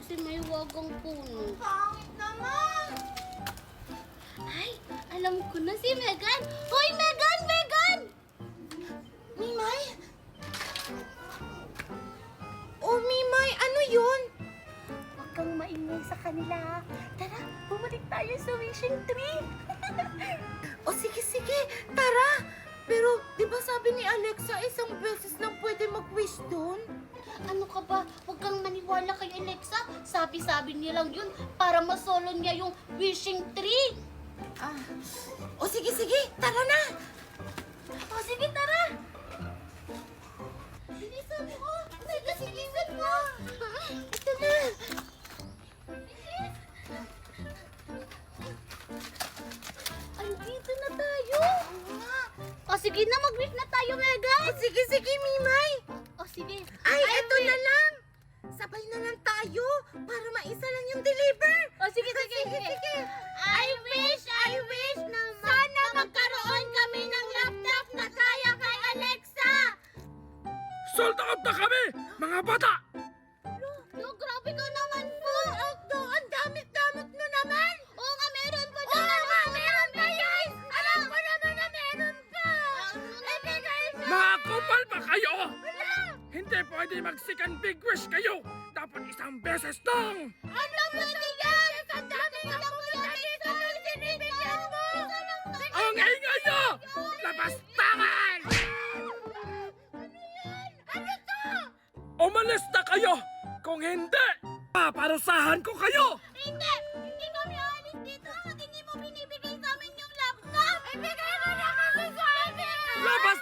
kasi may wagang puno. Pangit naman! Ay, alam ko na si Megan. Hoy, Megan! Megan! Mimay? Oh, Mimay, ano yun? Huwag kang maingay sa kanila. Tara, bumalik tayo sa wishing tree. O sige, tara! Pero, di ba sabi ni Alexa, isang beses lang pwede mag-wish doon? Ano ka ba? Huwag kang maniwala kay Alexa. Sabi-sabi nilang yun para masolo niya yung wishing tree. Ah, o sige, tara na! O sige, tara! Bilisan mo! Bilisan mo! Ito na! Andito na tayo! O sige na, mag-wish na tayo, Megan! O sige, Mimay! O sige. Ay, eto na lang! Sabay na lang tayo para maisa lang yung deliver! O sige. I wish na sana magkaroon kami ng laptop na kaya kay Alexa! Sold out na kami, mga bata! Lo, grabe ka naman po! Ang damit-damit mo naman! Oo nga, meron pa Oo dyan! nga, meron pa yan! Alam ko naman na meron pa! Mga kupal ba kayo? Hindi pwede mag-second big wish kayo! Dapat isang beses lang! Ano pwede yan? Ang dami nga po natin sa sinibigyan mo! Ang ingay nyo! Labastangan! Ano to? Umalis na kayo! Kung hindi, paparusahan ko kayo! Hindi! Hindi kami alis dito hanggang hindi mo binibigay sa amin yung laptop! Ibigay mo na kasi sa amin! Labas